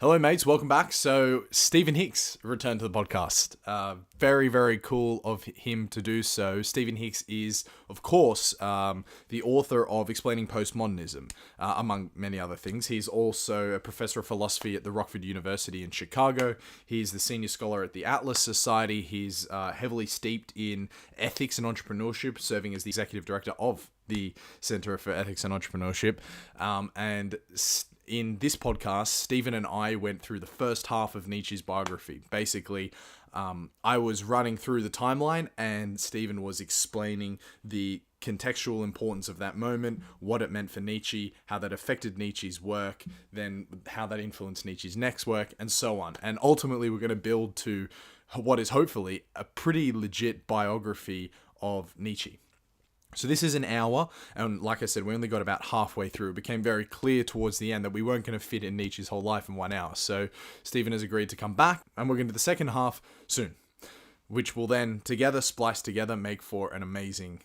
Hello, mates. Welcome back. So, Stephen Hicks returned to the podcast. Very, very cool of him to do so. Stephen Hicks is, of course, the author of Explaining Postmodernism, among many other things. He's also a professor of philosophy at the Rockford University in Chicago. He's the senior scholar at the Atlas Society. He's heavily steeped in ethics and entrepreneurship, serving as the executive director of the Center for Ethics and Entrepreneurship. In this podcast, Stephen and I went through the first half of Nietzsche's biography. Basically, I was running through the timeline and Stephen was explaining the contextual importance of that moment, what it meant for Nietzsche, how that affected Nietzsche's work, then how that influenced Nietzsche's next work, and so on. And ultimately, we're going to build to what is hopefully a pretty legit biography of Nietzsche. So this is an hour, and like I said, we only got about halfway through. It became very clear towards the end that we weren't going to fit in Nietzsche's whole life in 1 hour. So Stephen has agreed to come back, and we're going to do the second half soon, which will then together, splice together, make for an amazing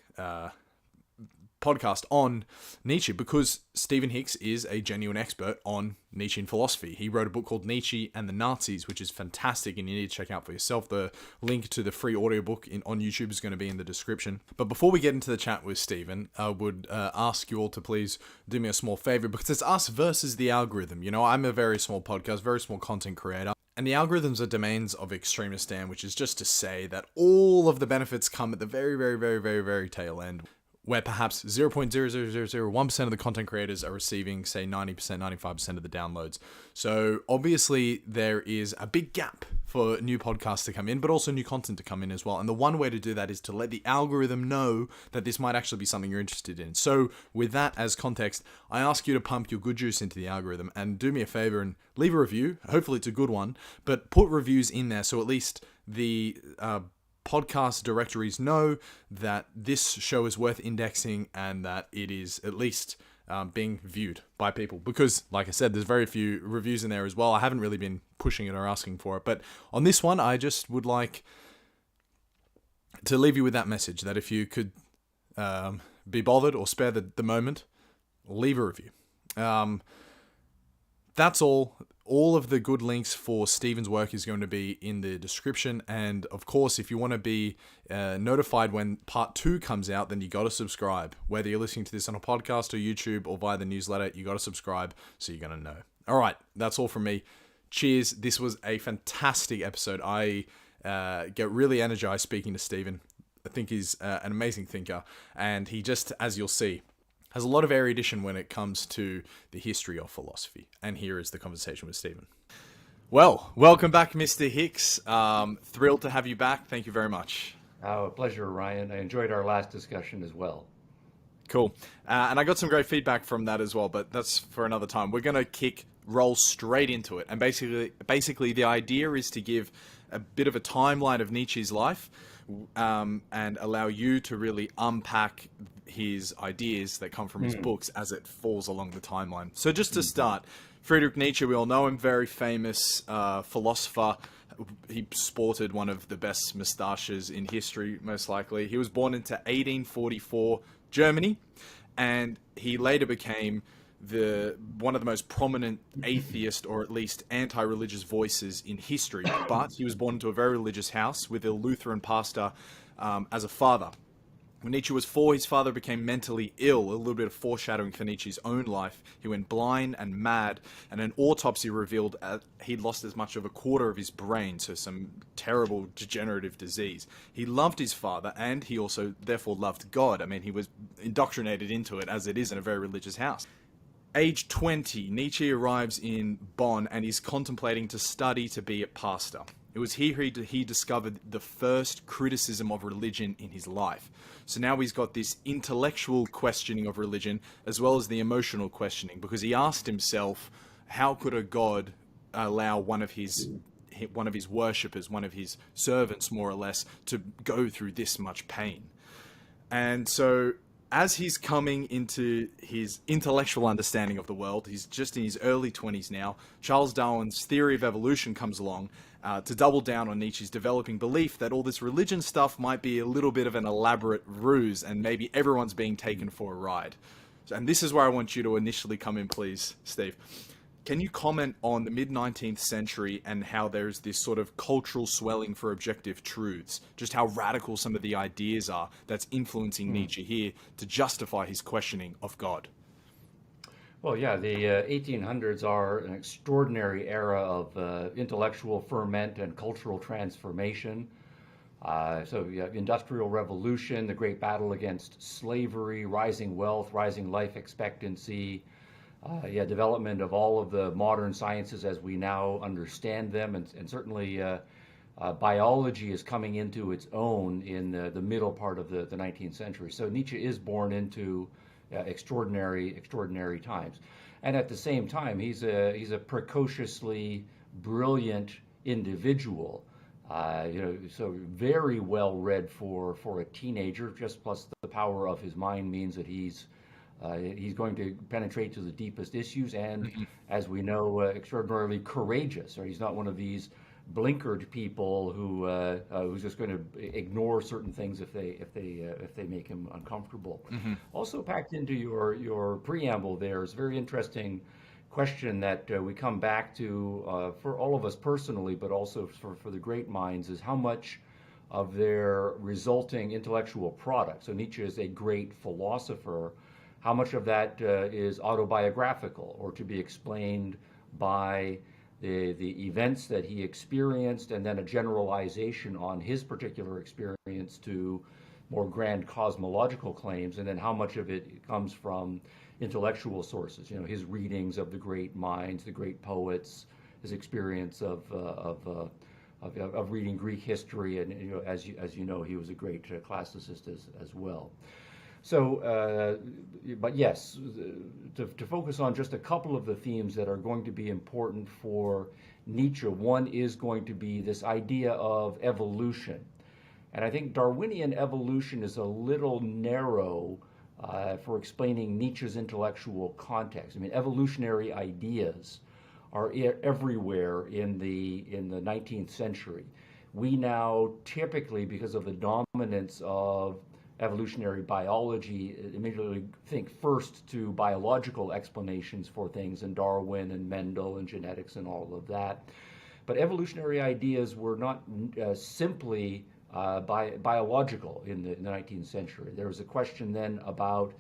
podcast on Nietzsche, because Stephen Hicks is a genuine expert on Nietzschean philosophy. He wrote a book called Nietzsche and the Nazis, which is fantastic and you need to check out for yourself. The link to the free audiobook on YouTube is going to be in the description. But before we get into the chat with Stephen, I would ask you all to please do me a small favor, because it's us versus the algorithm. You know, I'm a very small podcast, very small content creator. And the algorithms are domains of extremist stand, which is just to say that all of the benefits come at the very, very, very, very, very tail end, where perhaps 0.00001% of the content creators are receiving, say, 90%, 95% of the downloads. So obviously there is a big gap for new podcasts to come in, but also new content to come in as well. And the one way to do that is to let the algorithm know that this might actually be something you're interested in. So with that as context, I ask you to pump your good juice into the algorithm and do me a favor and leave a review. Hopefully it's a good one, but put reviews in there so at least the podcast directories know that this show is worth indexing and that it is at least being viewed by people, because like I said, there's very few reviews in there as well. I haven't really been pushing it or asking for it, but on this one I just would like to leave you with that message, that if you could be bothered or spare the moment, leave a review. That's all. All of the good links for Stephen's work is going to be in the description. And of course, if you want to be notified when part 2 comes out, then you got to subscribe. Whether you're listening to this on a podcast or YouTube or via the newsletter, you got to subscribe so you're going to know. All right, that's all from me. Cheers. This was a fantastic episode. I get really energized speaking to Stephen. I think he's an amazing thinker. And he just, as you'll see, has a lot of erudition when it comes to the history of philosophy. And here is the conversation with Stephen. Well, welcome back, Mr. Hicks. Thrilled to have you back. Thank you very much. Oh, a pleasure, Ryan. I enjoyed our last discussion as well. Cool. And I got some great feedback from that as well, but that's for another time. We're going to roll straight into it. And basically, the idea is to give a bit of a timeline of Nietzsche's life and allow you to really unpack his ideas that come from his books as it falls along the timeline. So just to start, Friedrich Nietzsche, we all know him, very famous philosopher. He sported one of the best moustaches in history, most likely. He was born into 1844 Germany, and he later became one of the most prominent atheist, or at least anti-religious voices in history. But he was born into a very religious house with a Lutheran pastor as a father. When Nietzsche was 4, his father became mentally ill, a little bit of foreshadowing for Nietzsche's own life. He went blind and mad, and an autopsy revealed he'd lost as much of a quarter of his brain, so some terrible degenerative disease. He loved his father, and he also therefore loved God. I mean, he was indoctrinated into it, as it is in a very religious house. Age 20, Nietzsche arrives in Bonn and is contemplating to study to be a pastor. It was here he discovered the first criticism of religion in his life. So now he's got this intellectual questioning of religion as well as the emotional questioning, because he asked himself, how could a god allow one of his worshippers, one of his servants more or less, to go through this much pain? And so as he's coming into his intellectual understanding of the world, he's just in his early 20s now, Charles Darwin's theory of evolution comes along to double down on Nietzsche's developing belief that all this religion stuff might be a little bit of an elaborate ruse and maybe everyone's being taken for a ride. And this is where I want you to initially come in, please, Steve. Can you comment on the mid-19th century and how there's this sort of cultural swelling for objective truths, just how radical some of the ideas are that's influencing Nietzsche here to justify his questioning of God? Well, yeah, the 1800s are an extraordinary era of intellectual ferment and cultural transformation. So you have industrial revolution, the great battle against slavery, rising wealth, rising life expectancy, development of all of the modern sciences as we now understand them, and certainly biology is coming into its own in the middle part of the 19th century. So Nietzsche is born into extraordinary times, and at the same time, he's a precociously brilliant individual. So very well read for a teenager. Just plus the power of his mind means that he's going to penetrate to the deepest issues, and as we know, extraordinarily courageous. Or he's not one of these blinkered people who's just going to ignore certain things if they make him uncomfortable. Also packed into your preamble there is a very interesting question that we come back to for all of us personally, but also for the great minds, is how much of their resulting intellectual product. So Nietzsche is a great philosopher. How much of that is autobiographical or to be explained by the events that he experienced, and then a generalization on his particular experience to more grand cosmological claims, and then how much of it comes from intellectual sources, his readings of the great minds, the great poets, his experience of reading Greek history, and as you know, he was a great classicist as well. So, but yes, to focus on just a couple of the themes that are going to be important for Nietzsche, one is going to be this idea of evolution. And I think Darwinian evolution is a little narrow for explaining Nietzsche's intellectual context. I mean, evolutionary ideas are everywhere in the 19th century. We now typically, because of the dominance of evolutionary biology, immediately think first to biological explanations for things, and Darwin and Mendel and genetics and all of that. But evolutionary ideas were not simply biological in the 19th century. There was a question then about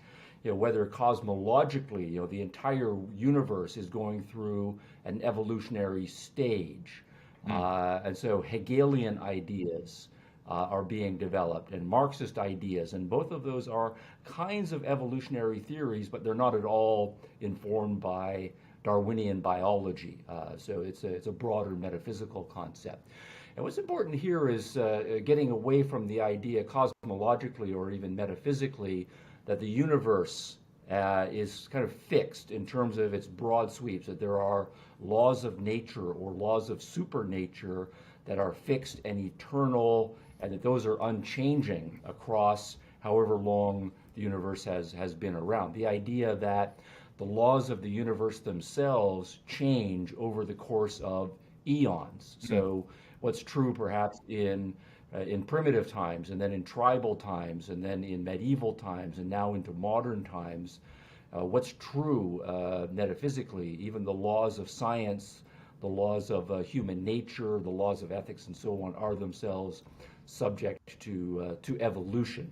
whether cosmologically, the entire universe is going through an evolutionary stage. And so Hegelian ideas are being developed, and Marxist ideas, and both of those are kinds of evolutionary theories, but they're not at all informed by Darwinian biology. So it's a broader metaphysical concept. And what's important here is getting away from the idea cosmologically or even metaphysically that the universe is kind of fixed in terms of its broad sweeps, that there are laws of nature or laws of supernature that are fixed and eternal, and that those are unchanging across however long the universe has been around. The idea that the laws of the universe themselves change over the course of eons. So what's true perhaps in primitive times, and then in tribal times, and then in medieval times, and now into modern times, what's true metaphysically, even the laws of science, the laws of human nature, the laws of ethics, and so on, are themselves subject to evolution.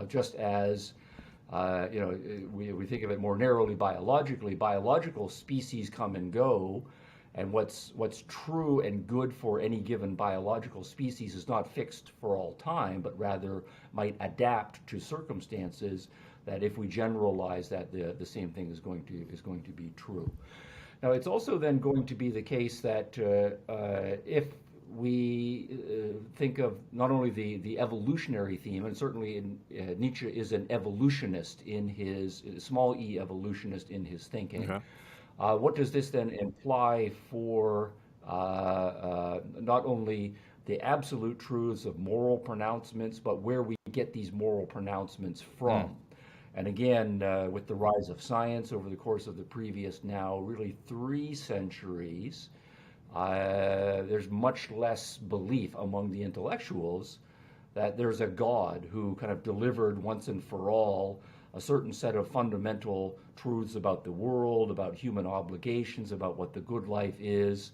Just as we think of it more narrowly biologically, biological species come and go, and what's true and good for any given biological species is not fixed for all time, but rather might adapt to circumstances. That if we generalize that, the same thing is going to be true. Now, it's also then going to be the case that if we think of not only the evolutionary theme, and certainly Nietzsche is an evolutionist in his small e evolutionist in his thinking. Okay. What does this then imply for not only the absolute truths of moral pronouncements, but where we get these moral pronouncements from? And again, with the rise of science over the course of the previous now really 3 centuries, there's much less belief among the intellectuals that there's a God who kind of delivered once and for all a certain set of fundamental truths about the world, about human obligations, about what the good life is.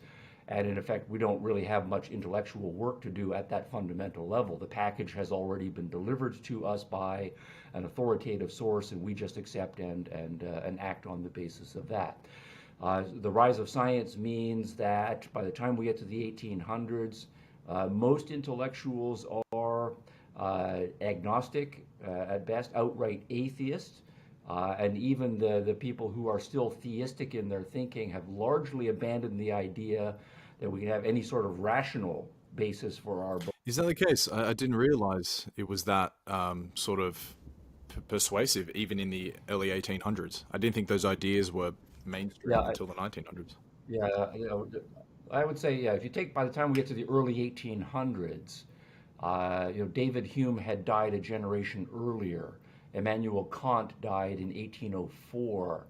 And in effect, we don't really have much intellectual work to do at that fundamental level. The package has already been delivered to us by an authoritative source, and we just accept and act on the basis of that. The rise of science means that by the time we get to the 1800s, most intellectuals are agnostic, at best, outright atheist. And even the people who are still theistic in their thinking have largely abandoned the idea that we can have any sort of rational basis for our beliefs. Is that the case? I didn't realize it was that sort of persuasive, even in the early 1800s. I didn't think those ideas were mainstream Yeah, until the 1900s. yeah, I would say, yeah, if you take, by the time we get to the early 1800s, David Hume had died a generation earlier. Immanuel Kant died in 1804.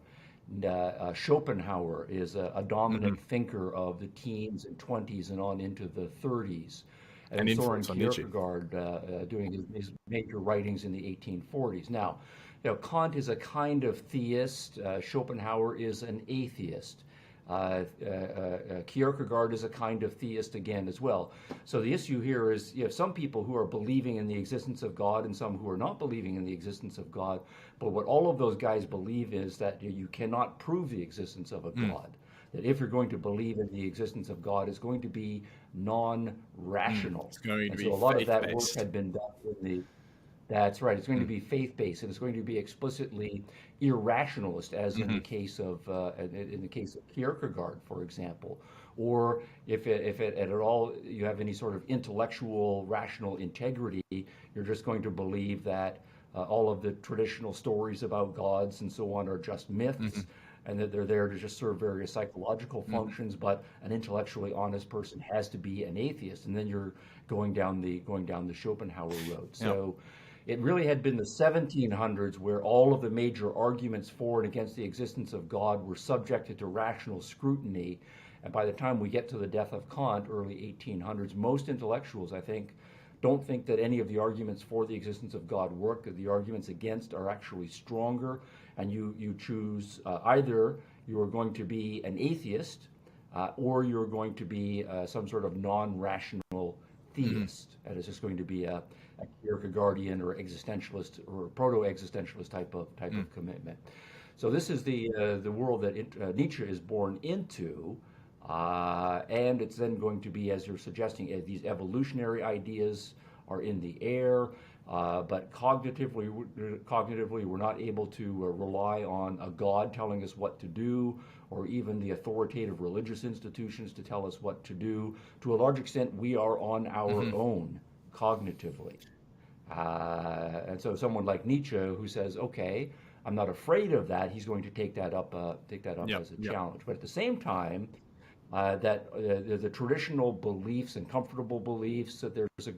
Schopenhauer is a dominant thinker of the teens and 20s and on into the 30s. And And Soren influence on Nietzsche. Kierkegaard doing his major writings in the 1840s. Now, Kant is a kind of theist. Schopenhauer is an atheist. Kierkegaard is a kind of theist again as well. So the issue here is you have some people who are believing in the existence of God and some who are not believing in the existence of God. But what all of those guys believe is that you cannot prove the existence of a God. That if you're going to believe in the existence of God, it's going to be non-rational. It's going to And be so a lot of that work faith-based. had been done in the That's right. It's going to be faith-based, and it's going to be explicitly irrationalist, as in the case of Kierkegaard, for example. Or if at all you have any sort of intellectual, rational integrity, you're just going to believe that all of the traditional stories about gods and so on are just myths, and that they're there to just serve various psychological functions. But an intellectually honest person has to be an atheist, and then you're going down the Schopenhauer road. So. It really had been the 1700s where all of the major arguments for and against the existence of God were subjected to rational scrutiny. And by the time we get to the death of Kant, early 1800s, most intellectuals, I think, don't think that any of the arguments for the existence of God work, that the arguments against are actually stronger. And you choose either you are going to be an atheist or you're going to be some sort of non-rational theist. And it's just going to be a Kierkegaardian or existentialist or proto-existentialist type of commitment. So this is the world that Nietzsche is born into, and it's then going to be, as you're suggesting, these evolutionary ideas are in the air, but cognitively we're not able to rely on a God telling us what to do, or even the authoritative religious institutions to tell us what to do. To a large extent, we are on our own cognitively. And so someone like Nietzsche who says, okay, I'm not afraid of that, he's going to take that up as a challenge. But at the same time, that the traditional beliefs and comfortable beliefs that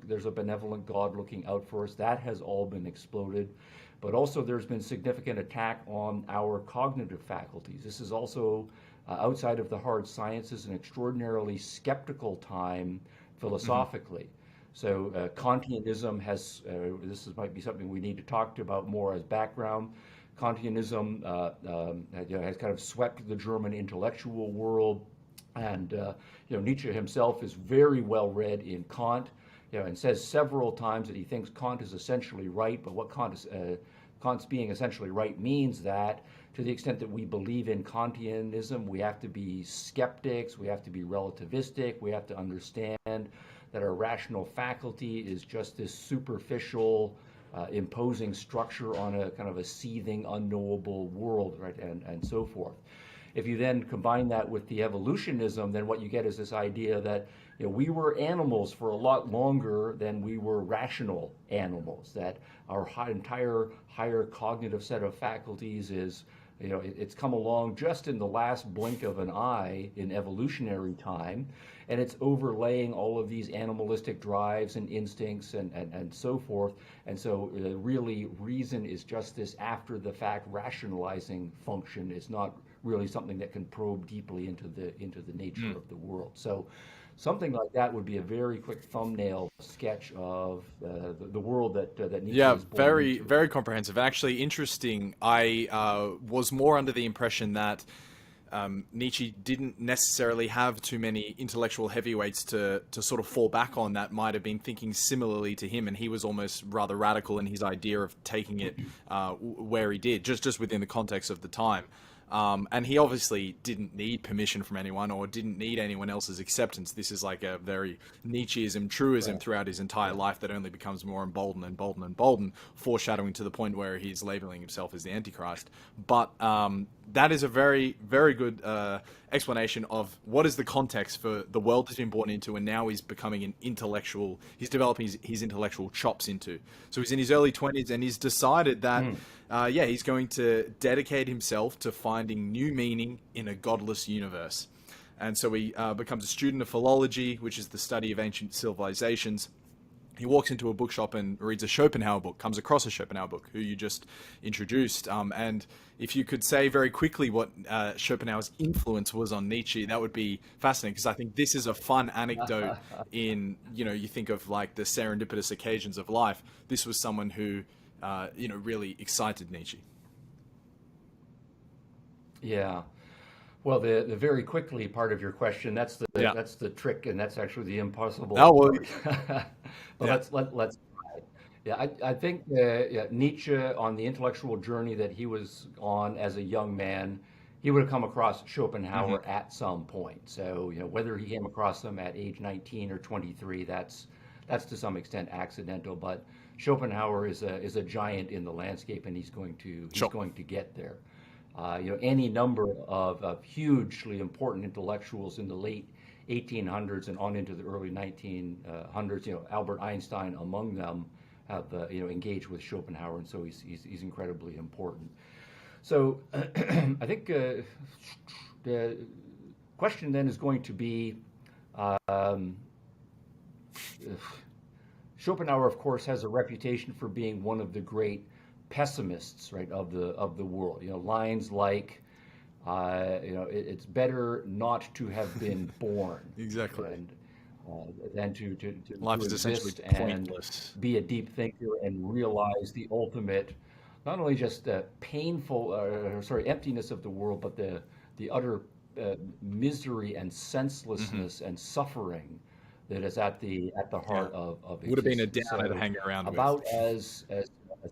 there's a benevolent God looking out for us, that has all been exploded. But also there's been significant attack on our cognitive faculties. This is also, outside of the hard sciences, an extraordinarily skeptical time philosophically. So Kantianism has, might be something we need to talk about more as background. Kantianism has kind of swept the German intellectual world. And Nietzsche himself is very well read in Kant, and says several times that he thinks Kant is essentially right. But what Kant's being essentially right means that to the extent that we believe in Kantianism, we have to be skeptics, we have to be relativistic, we have to understand that our rational faculty is just this superficial, imposing structure on a kind of a seething, unknowable world, right, and so forth. If you then combine that with the evolutionism, then what you get is this idea that we were animals for a lot longer than we were rational animals, that our entire higher cognitive set of faculties is, it's come along just in the last blink of an eye in evolutionary time, and it's overlaying all of these animalistic drives and instincts and so forth. And so really reason is just this after the fact rationalizing function. It's not really something that can probe deeply into the nature of the world. So something like that would be a very quick thumbnail sketch of the world that Nietzsche Yeah, was born very, into. very comprehensive. Actually, interesting. I was more under the impression that Nietzsche didn't necessarily have too many intellectual heavyweights to sort of fall back on that might have been thinking similarly to him, and he was almost rather radical in his idea of taking it where he did, just within the context of the time. And he obviously didn't need permission from anyone or didn't need anyone else's acceptance. This is like a very Nietzscheism, truism Right. throughout his entire Yeah. life that only becomes more emboldened and emboldened and emboldened, foreshadowing to the point where he's labeling himself as the Antichrist. But that is a very, very good explanation of what is the context for the world he's been born into, and now he's becoming an intellectual. He's developing his intellectual chops into. So he's in his early 20s, and he's decided that, yeah, he's going to dedicate himself to finding new meaning in a godless universe. And so he becomes a student of philology, which is the study of ancient civilizations. He walks into a bookshop and reads a Schopenhauer book, comes across a Schopenhauer book, who you just introduced. And if you could say very quickly what Schopenhauer's influence was on Nietzsche, that would be fascinating, because I think this is a fun anecdote in, you think of like the serendipitous occasions of life. This was someone who, really excited Nietzsche. Yeah. Well, the very quickly part of your question, Yeah. that's the trick, and that's actually the impossible Oh, well, part. But yeah. let's try. Yeah, I think yeah, Nietzsche, on the intellectual journey that he was on as a young man, he would have come across Hmm. Schopenhauer at some point. So, whether he came across him at age 19 or 23, that's to some extent accidental. But Schopenhauer is a giant in the landscape, and he's Sure. going to get there. Any number of hugely important intellectuals in the late 1800s and on into the early 1900s, Albert Einstein among them, have engaged with Schopenhauer, and so he's incredibly important. So I think the question then is going to be, um, Schopenhauer, of course, has a reputation for being one of the great pessimists, right, of the world. Lines like, it's better not to have been born, Exactly. and than to Life is essentially exist and pointless. be a deep thinker and realize the ultimate, not only just painful, emptiness of the world, but the utter misery and Hmm. senselessness and suffering that is at the Yeah. heart of Would have been a existence. downer to So hang around with. about as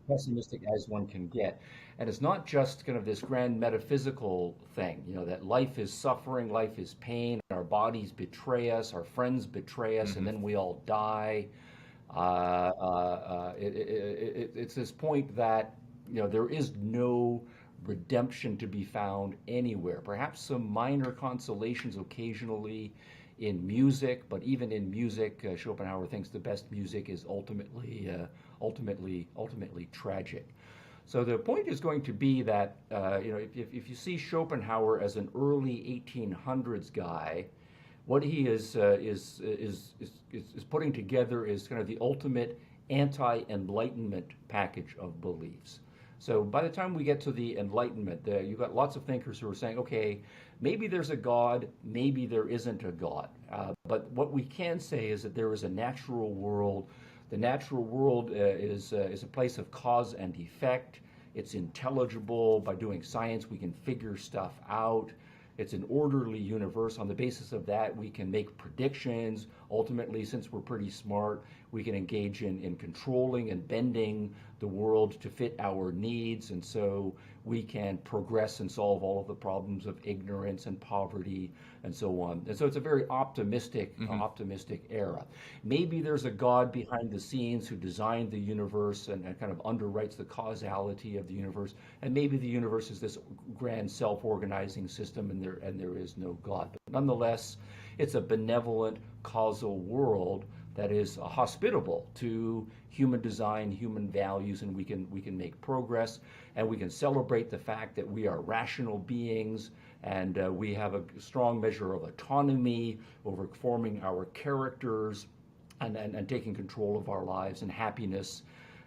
pessimistic as one can get. And it's not just kind of this grand metaphysical thing, that life is suffering, life is pain, our bodies betray us, our friends betray us, and Hmm. then we all die. It's this point that there is no redemption to be found anywhere. Perhaps some minor consolations occasionally in music, but even in music, Schopenhauer thinks the best music is ultimately tragic. So the point is going to be that if you see Schopenhauer as an early 1800s guy, what he is putting together is kind of the ultimate anti-enlightenment package of beliefs. So by the time we get to the Enlightenment, you've got lots of thinkers who are saying, okay, maybe there's a God, maybe there isn't a God. But what we can say is that there is a natural world. The natural world is a place of cause and effect. It's intelligible. By doing science, we can figure stuff out. It's an orderly universe. On the basis of that, we can make predictions. Ultimately, since we're pretty smart, we can engage in controlling and bending the world to fit our needs. And so we can progress and solve all of the problems of ignorance and poverty and so on. And so it's a very Hmm. optimistic era. Maybe there's a God behind the scenes who designed the universe and kind of underwrites the causality of the universe. And maybe the universe is this grand self-organizing system, and there is no God. But nonetheless, it's a benevolent causal world that is hospitable to human design, human values, and we can make progress, and we can celebrate the fact that we are rational beings, and we have a strong measure of autonomy over forming our characters and taking control of our lives and happiness.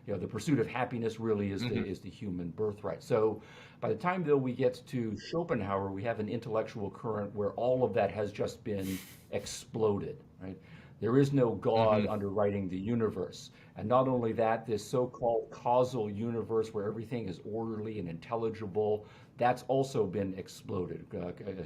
the pursuit of happiness really is the human birthright. So by the time, though, we get to Schopenhauer, we have an intellectual current where all of that has just been exploded, right? There is no God underwriting the universe. And not only that, this so-called causal universe where everything is orderly and intelligible, that's also been exploded.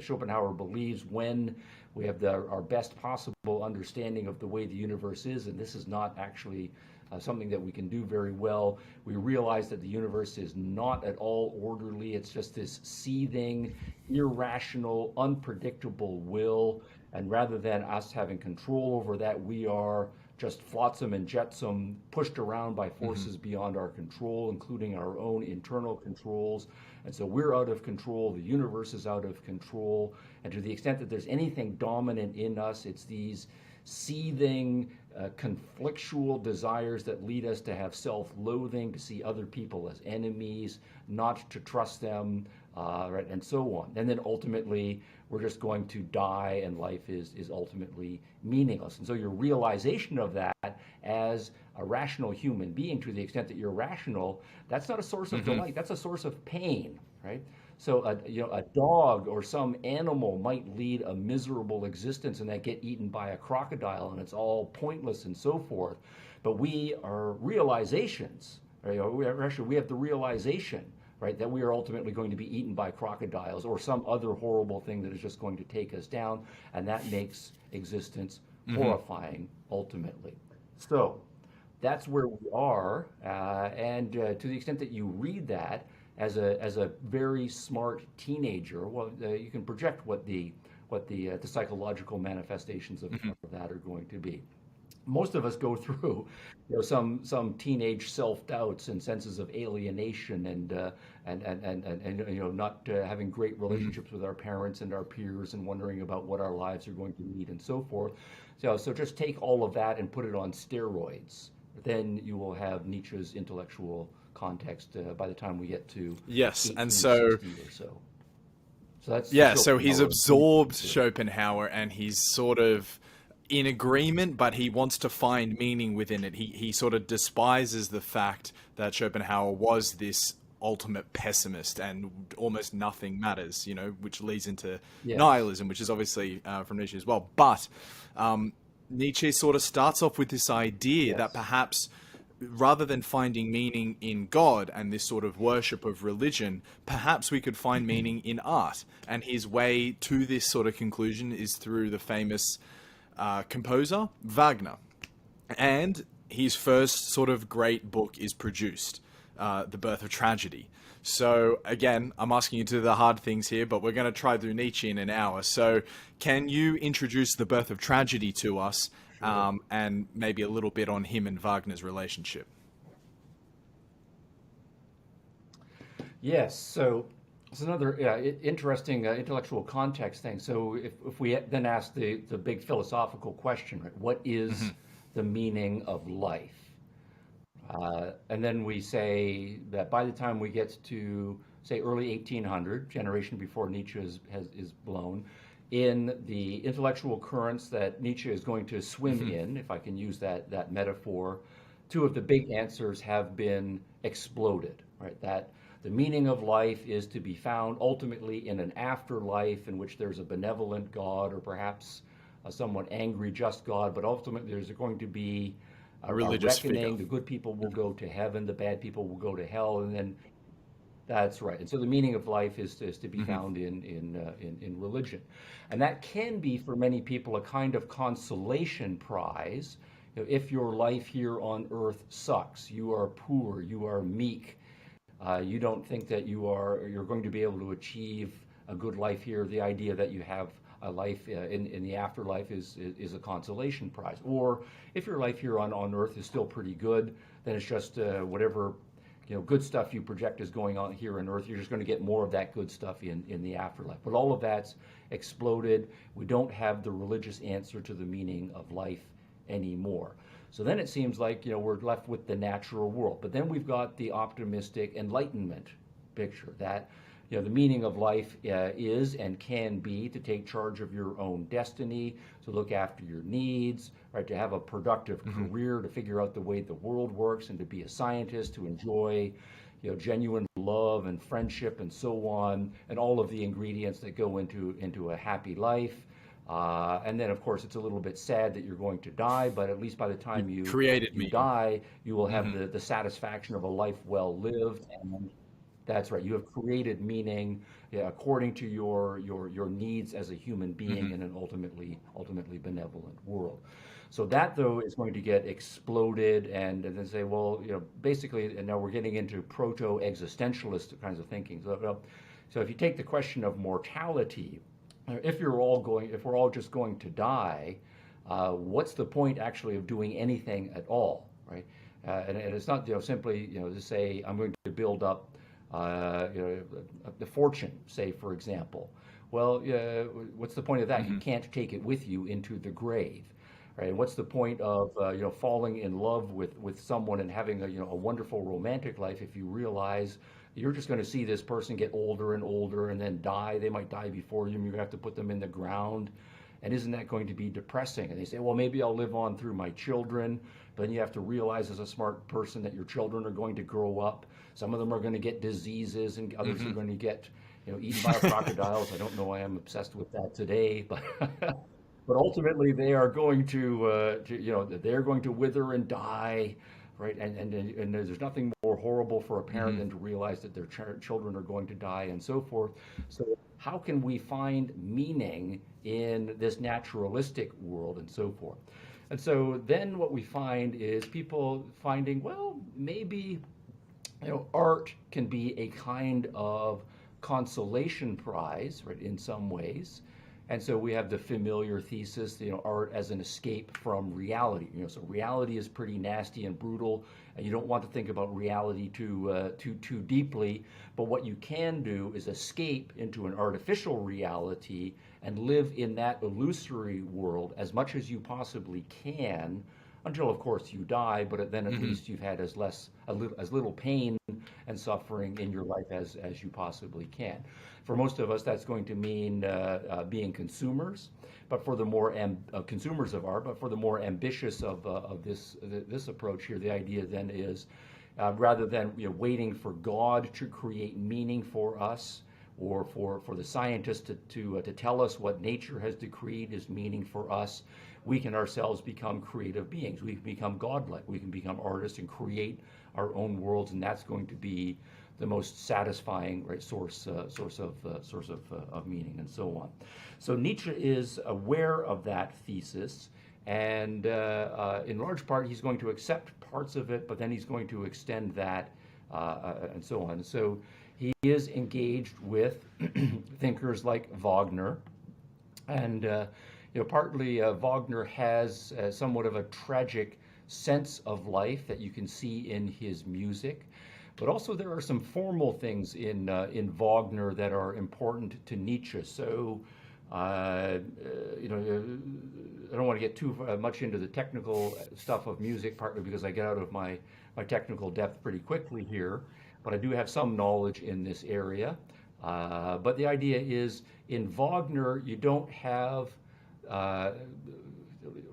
Schopenhauer believes when we have our best possible understanding of the way the universe is, and this is not actually something that we can do very well, we realize that the universe is not at all orderly. It's just this seething, irrational, unpredictable will. And rather than us having control over that, we are just flotsam and jetsam, pushed around by forces beyond our control, including our own internal controls. And so we're out of control, the universe is out of control. And to the extent that there's anything dominant in us, it's these seething, conflictual desires that lead us to have self-loathing, to see other people as enemies, not to trust them, right, and so on. And then ultimately, we're just going to die, and life is ultimately meaningless. And so your realization of that as a rational human being, to the extent that you're rational, that's not a source of delight, that's a source of pain, right? So a dog or some animal might lead a miserable existence and then get eaten by a crocodile, and it's all pointless and so forth. But we are realizations, right? We have the realization, right, that we are ultimately going to be eaten by crocodiles or some other horrible thing that is just going to take us down, and that makes existence horrifying ultimately. So that's where we are, and to the extent that you read that as a very smart teenager, well, you can project what the psychological manifestations of that are going to be. Most of us go through, some teenage self-doubts and senses of alienation and not having great relationships with our parents and our peers and wondering about what our lives are going to need and so forth. So just take all of that and put it on steroids. Then you will have Nietzsche's intellectual context by the time we get to yes, and so or so. So that's so he's absorbed Schopenhauer, and he's sort of in agreement, but he wants to find meaning within it. He sort of despises the fact that Schopenhauer was this ultimate pessimist and almost nothing matters, which leads into nihilism, which is obviously from Nietzsche as well. But Nietzsche sort of starts off with this idea that perhaps rather than finding meaning in God and this sort of worship of religion, perhaps we could find meaning in art. And his way to this sort of conclusion is through the famous composer Wagner. And his first sort of great book is produced, The Birth of Tragedy. So again, I'm asking you to do the hard things here, but we're going to try through Nietzsche in an hour. So can you introduce The Birth of Tragedy to us? And maybe a little bit on him and Wagner's relationship. Yes, so it's another interesting intellectual context thing. So if we then ask the big philosophical question, right, what is the meaning of life? And then we say that by the time we get to, say, early 1800, generation before Nietzsche is blown, in the intellectual currents that Nietzsche is going to swim in, if I can use that metaphor, two of the big answers have been exploded, right? That the meaning of life is to be found ultimately in an afterlife in which there's a benevolent God or perhaps a somewhat angry, just God, but ultimately there's going to be a religious reckoning. figure. The good people will go to heaven, the bad people will go to hell, and then that's right. And so the meaning of life is to be found in religion. And that can be, for many people, a kind of consolation prize. If your life here on earth sucks, you are poor, you are meek, you don't think that you're going to be able to achieve a good life here, the idea that you have a life in the afterlife is a consolation prize. Or if your life here on earth is still pretty good, then it's just whatever good stuff you project is going on here on earth, you're just going to get more of that good stuff in the afterlife. But all of that's exploded. We don't have the religious answer to the meaning of life anymore. So then it seems like we're left with the natural world. But then we've got the optimistic Enlightenment picture that The meaning of life is and can be to take charge of your own destiny, to look after your needs, right? To have a productive career, to figure out the way the world works, and to be a scientist, to enjoy, genuine love and friendship and so on, and all of the ingredients that go into a happy life. And then, of course, it's a little bit sad that you're going to die, but at least by the time you Created you meaning. die, you will have the satisfaction of a life well lived. And that's right. You have created meaning, yeah, according to your needs as a human being in an ultimately benevolent world. So that, though, is going to get exploded, and then say, well, basically, and now we're getting into proto-existentialist kinds of thinking. So if you take the question of mortality, if we're all just going to die, what's the point actually of doing anything at all, right? And it's not simply to say I'm going to build up the fortune, say, for example. Well, what's the point of that? You can't take it with you into the grave, right? And what's the point of falling in love with someone and having a wonderful romantic life if you realize you're just going to see this person get older and older and then die? They might die before you, and you're going to have to put them in the ground. And isn't that going to be depressing? And they say, well, maybe I'll live on through my children. But then you have to realize as a smart person that your children are going to grow up. Some of them are going to get diseases, and others are going to get eaten by crocodiles. I don't know why I'm obsessed with that today, but but ultimately they are going they're going to wither and die, right? And there's nothing more horrible for a parent than to realize that their children are going to die and so forth. So how can we find meaning in this naturalistic world and so forth? And so then what we find is people finding, well, maybe art can be a kind of consolation prize, right, in some ways. And so we have the familiar thesis, art as an escape from reality. So reality is pretty nasty and brutal, and you don't want to think about reality too deeply. But what you can do is escape into an artificial reality and live in that illusory world as much as you possibly can, until, of course, you die. But then at least you've had as little pain and suffering in your life as you possibly can. For most of us, that's going to mean being consumers, but for the more consumers of art. But for the more ambitious of this approach here, the idea then is rather than waiting for God to create meaning for us, or for the scientist to tell us what nature has decreed is meaning for us, we can ourselves become creative beings. We can become godlike. We can become artists and create our own worlds, and that's going to be the most satisfying, right, source of meaning, and so on. So Nietzsche is aware of that thesis, and in large part he's going to accept parts of it, but then he's going to extend that and so on. So he is engaged with thinkers like Wagner, and partly Wagner has somewhat of a tragic sense of life that you can see in his music. But also there are some formal things in Wagner that are important to Nietzsche. So, I don't want to get too much into the technical stuff of music, partly because I get out of my technical depth pretty quickly here. But I do have some knowledge in this area. But the idea is, in Wagner, you don't have,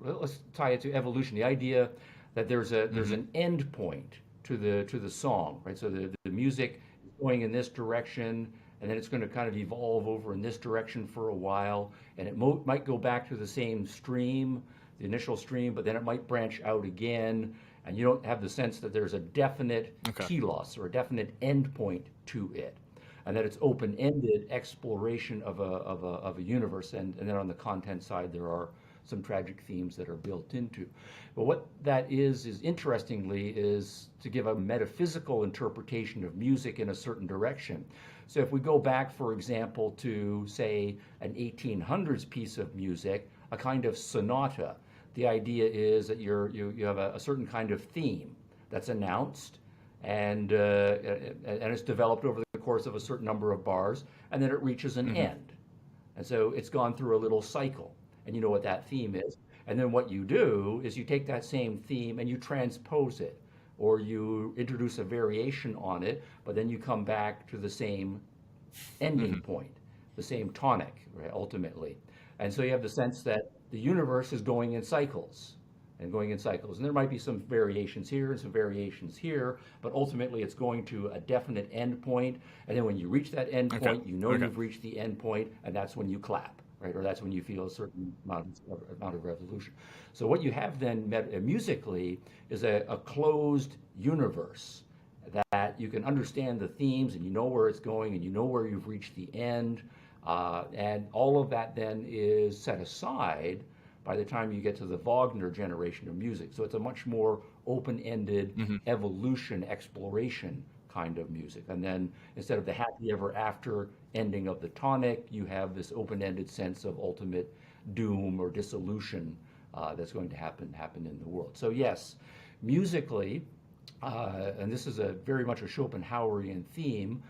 let's tie it to evolution, the idea that there's an end point to the song, right? So the music is going in this direction, and then it's going to kind of evolve over in this direction for a while, and it might go back to the same stream, the initial stream, but then it might branch out again, and you don't have the sense that there's a definite telos or a definite end point to it, and that it's open-ended exploration of a universe, and then on the content side there are some tragic themes that are built into. But what that is interestingly, is to give a metaphysical interpretation of music in a certain direction. So if we go back, for example, to, say, an 1800s piece of music, a kind of sonata, the idea is that you have a certain kind of theme that's announced, and it's developed over the course of a certain number of bars, and then it reaches an end. And so it's gone through a little cycle, and you know what that theme is. And then what you do is you take that same theme and you transpose it, or you introduce a variation on it, but then you come back to the same ending point, the same tonic, right, ultimately. And so you have the sense that the universe is going in cycles and going in cycles. And there might be some variations here and some variations here, but ultimately it's going to a definite end point. And then when you reach that end point, you know you've reached the end point, and that's when you clap, right? Or that's when you feel a certain amount of resolution. So what you have then musically is a closed universe that you can understand the themes and you know where it's going and you know where you've reached the end. And all of that then is set aside by the time you get to the Wagner generation of music. So it's a much more open-ended evolution, exploration kind of music. And then instead of the happy ever after ending of the tonic, you have this open-ended sense of ultimate doom or dissolution that's going to happen in the world. So yes, musically, and this is a very much a Schopenhauerian theme,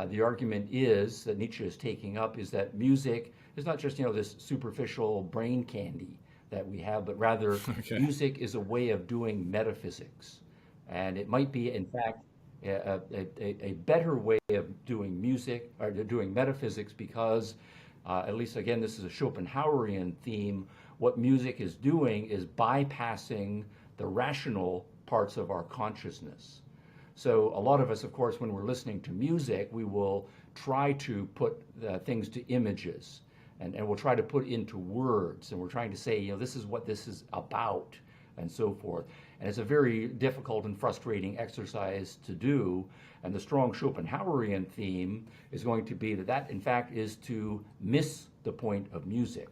the argument is that Nietzsche is taking up is that music is not just this superficial brain candy that we have, but rather music is a way of doing metaphysics, and it might be in fact a better way of doing music or doing metaphysics because at least again this is a Schopenhauerian theme. What music is doing is bypassing the rational parts of our consciousness. So a lot of us, of course, when we're listening to music, we will try to put things to images, and we'll try to put into words, and we're trying to say, this is what this is about, and so forth. And it's a very difficult and frustrating exercise to do. And the strong Schopenhauerian theme is going to be that in fact, is to miss the point of music.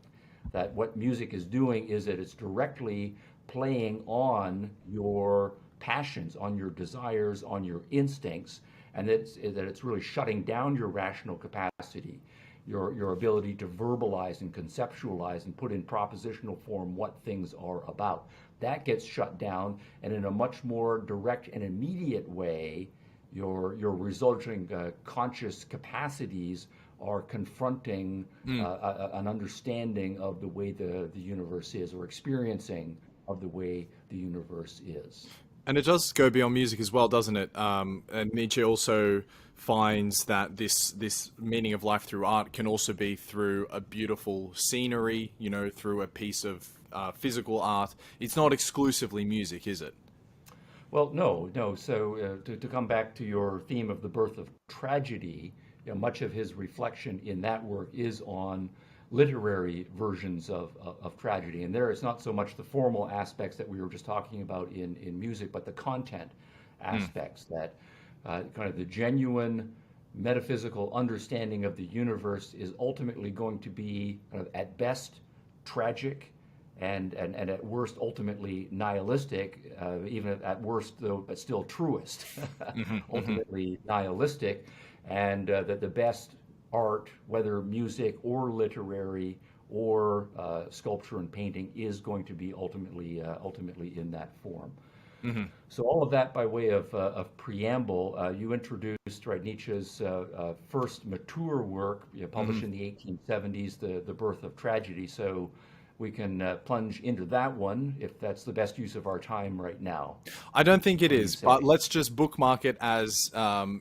That what music is doing is that it's directly playing on your passions, on your desires, on your instincts, and that it's really shutting down your rational capacity, your ability to verbalize and conceptualize and put in propositional form what things are about. That gets shut down, and in a much more direct and immediate way, your resulting conscious capacities are confronting an understanding of the way the universe is, or experiencing of the way the universe is. And it does go beyond music as well, doesn't it? And Nietzsche also finds that this meaning of life through art can also be through a beautiful scenery, through a piece of physical art. It's not exclusively music, is it? Well, no. So to come back to your theme of the birth of tragedy, much of his reflection in that work is on literary versions of tragedy. And there it's not so much the formal aspects that we were just talking about in music, but the content aspects that kind of the genuine metaphysical understanding of the universe is ultimately going to be at best tragic and at worst ultimately nihilistic, even at worst though, but still truest, ultimately nihilistic, and that the best art, whether music or literary or sculpture and painting, is going to be ultimately in that form. So all of that by way of preamble. You introduced Nietzsche's first mature work, published in the 1870s, The Birth of Tragedy. So we can plunge into that one if that's the best use of our time right now. I don't think it is, but let's just bookmark it as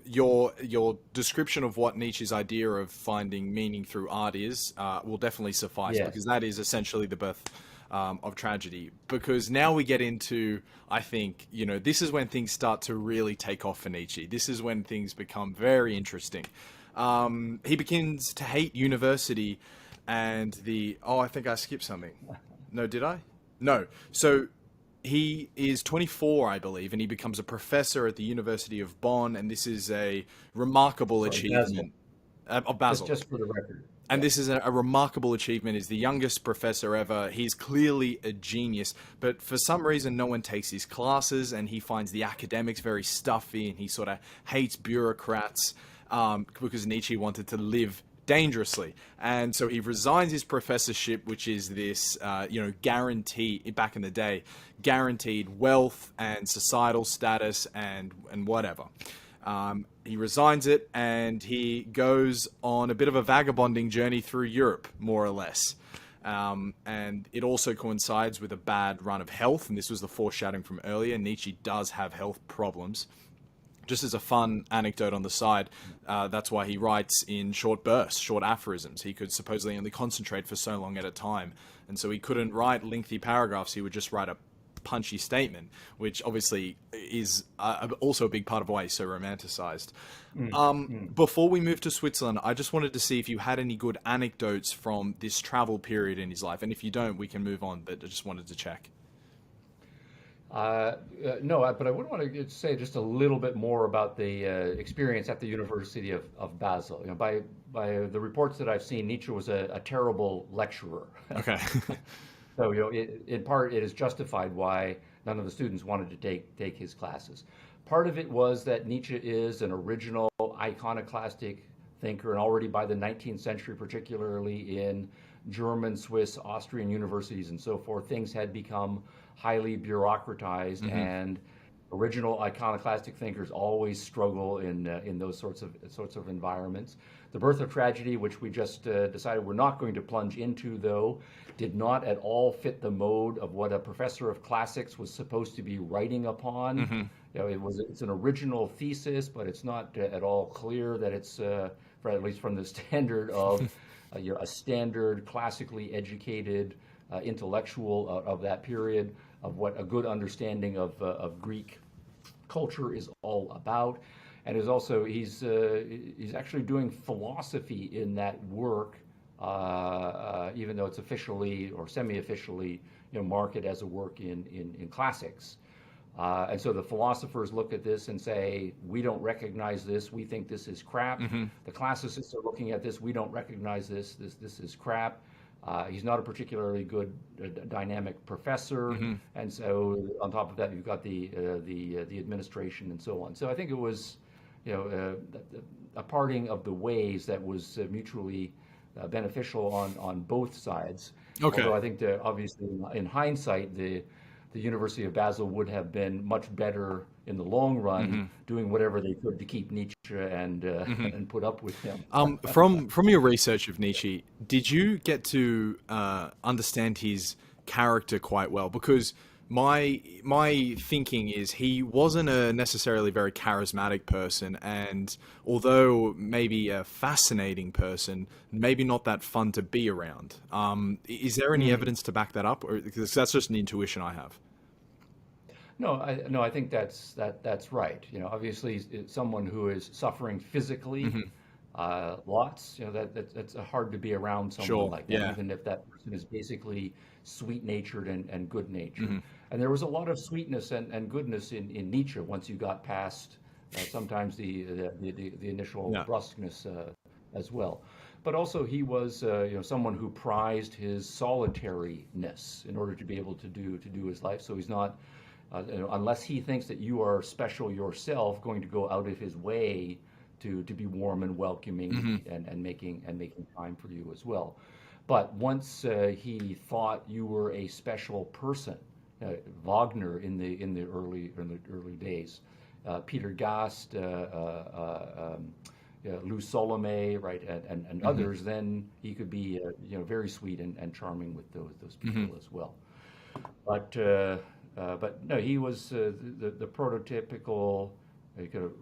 your description of what Nietzsche's idea of finding meaning through art is will definitely suffice, because that is essentially the birth of tragedy. Because now we get into, I think, this is when things start to really take off for Nietzsche. This is when things become very interesting. He begins to hate university and I think I skipped something. No, did I? No. So he is 24, I believe, and he becomes a professor at the University of Bonn, and this is a remarkable achievement. Of Basel. Just for the record. And this is a remarkable achievement. He's the youngest professor ever. He's clearly a genius, but for some reason no one takes his classes, and he finds the academics very stuffy, and he sort of hates bureaucrats because Nietzsche wanted to live dangerously. And so he resigns his professorship, which is this, guarantee, back in the day, guaranteed wealth and societal status and whatever. He resigns it, and he goes on a bit of a vagabonding journey through Europe, more or less. And it also coincides with a bad run of health, and this was the foreshadowing from earlier. Nietzsche does have health problems. Just as a fun anecdote on the side, that's why he writes in short bursts, short aphorisms. He could supposedly only concentrate for so long at a time. And so he couldn't write lengthy paragraphs. He would just write a punchy statement, which obviously is also a big part of why he's so romanticized. Before we move to Switzerland, I just wanted to see if you had any good anecdotes from this travel period in his life. And if you don't, we can move on, but I just wanted to check. No, but I would want to say just a little bit more about the experience at the University of Basel. You know, by the reports that I've seen, Nietzsche was a terrible lecturer. Okay. So, you know, in part, it is justified why none of the students wanted to take his classes. Part of it was that Nietzsche is an original iconoclastic thinker, and already by the 19th century, particularly in German, Swiss, Austrian universities and so forth, things had become highly bureaucratized, and original iconoclastic thinkers always struggle in those sorts of environments. The Birth of Tragedy, which we just decided we're not going to plunge into, though, did not at all fit the mode of what a professor of classics was supposed to be writing upon. You know, it's an original thesis, but it's not at all clear that it's, at least from the standard of a standard classically educated intellectual of that period, of what a good understanding of Greek culture is all about. And is also he's actually doing philosophy in that work, even though it's officially or semi-officially, you know, marketed as a work in classics. And so the philosophers look at this and say, we don't recognize this, we think this is crap. The classicists are looking at this, we don't recognize this is crap. He's not a particularly good dynamic professor, and so on top of that, you've got the administration and so on. So I think it was, you know, a parting of the ways that was mutually beneficial on both sides. Okay. Although I think that obviously, in hindsight, the University of Basel would have been much better in the long run, doing whatever they could to keep Nietzsche and put up with him. From your research of Nietzsche, did you get to understand his character quite well? Because my thinking is he wasn't a necessarily very charismatic person, and although maybe a fascinating person, maybe not that fun to be around. Is there any evidence to back that up, or because that's just an intuition I have? No, I think that's right. You know, obviously, it's someone who is suffering physically, lots. You know, that's hard to be around someone like that, even if that person is basically sweet-natured and good-natured. And there was a lot of sweetness and goodness in Nietzsche once you got past sometimes the initial brusqueness as well. But also he was you know, someone who prized his solitariness in order to be able to do his life. So he's not. You know, unless he thinks that you are special yourself, going to go out of his way to be warm and welcoming and making time for you as well. But once he thought you were a special person, Wagner in the early days, Peter Gast, Lou Salome, right, and others, then he could be you know, very sweet and charming with those people as well. But no, he was the prototypical kind of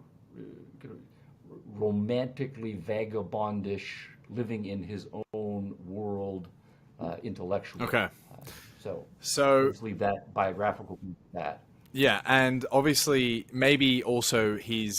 romantically vagabondish, living in his own world intellectual. Okay. So So let's leave that biographical that. yeah, and obviously maybe also he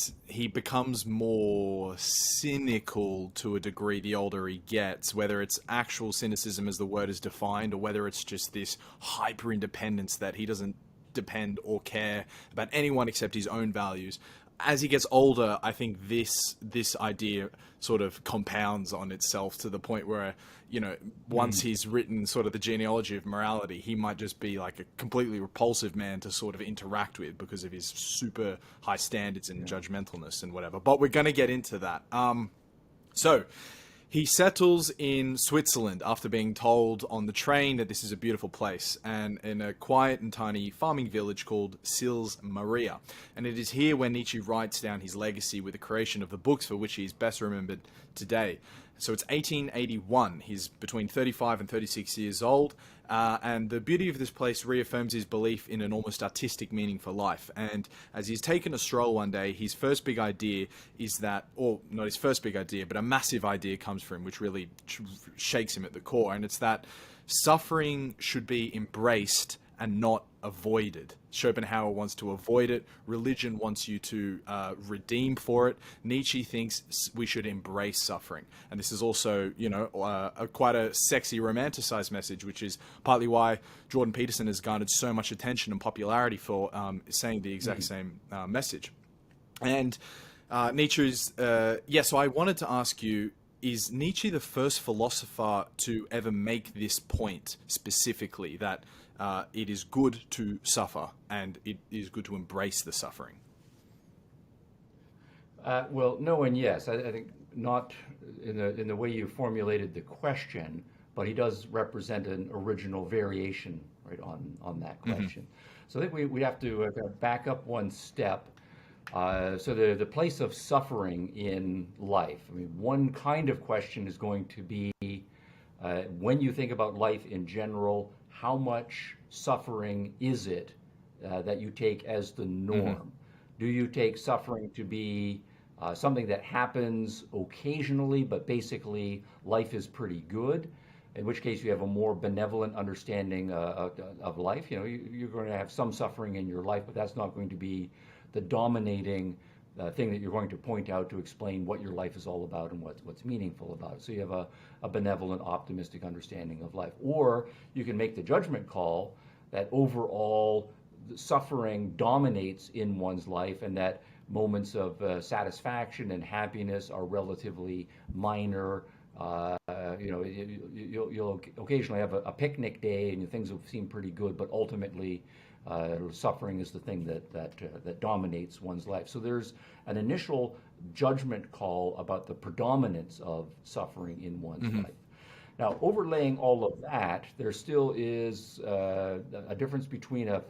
becomes more cynical to a degree the older he gets, whether it's actual cynicism as the word is defined, or whether it's just this hyper independence that he doesn't depend or care about anyone except his own values. As he gets older, I think this idea sort of compounds on itself to the point where, you know, once he's written sort of the genealogy of morality, he might just be like a completely repulsive man to sort of interact with because of his super high standards and judgmentalness and whatever. But we're going to get into that. So he settles in Switzerland after being told on the train that this is a beautiful place, and in a quiet and tiny farming village called Sils Maria. And it is here where Nietzsche writes down his legacy with the creation of the books for which he is best remembered today. So it's 1881. He's between 35 and 36 years old, And the beauty of this place reaffirms his belief in an almost artistic meaning for life. And as he's taken a stroll one day, his first big idea is that, or not his first big idea, but a massive idea comes for him, which really shakes him at the core. And it's that suffering should be embraced and not avoided. Schopenhauer wants to avoid it. Religion wants you to redeem for it. Nietzsche thinks we should embrace suffering. And this is also, quite a sexy, romanticized message, which is partly why Jordan Peterson has garnered so much attention and popularity for saying the exact same message. And Nietzsche's, so I wanted to ask you, is Nietzsche the first philosopher to ever make this point specifically, that it is good to suffer and it is good to embrace the suffering? Well, no and yes. I think not in the way you formulated the question, but he does represent an original variation, right, on that question. So I think we have to back up one step. So the place of suffering in life. I mean, one kind of question is going to be, when you think about life in general, how much suffering is it that you take as the norm? Do you take suffering to be something that happens occasionally, but basically life is pretty good? In which case you have a more benevolent understanding of life. You're going to have some suffering in your life, but that's not going to be the dominating thing that you're going to point out to explain what your life is all about and what's meaningful about it. So you have a benevolent, optimistic understanding of life. Or you can make the judgment call that overall suffering dominates in one's life, and that moments of satisfaction and happiness are relatively minor. You'll occasionally have a picnic day and things will seem pretty good, but ultimately suffering is the thing that dominates one's life. So there's an initial judgment call about the predominance of suffering in one's life. Now, overlaying all of that, there still is a difference between a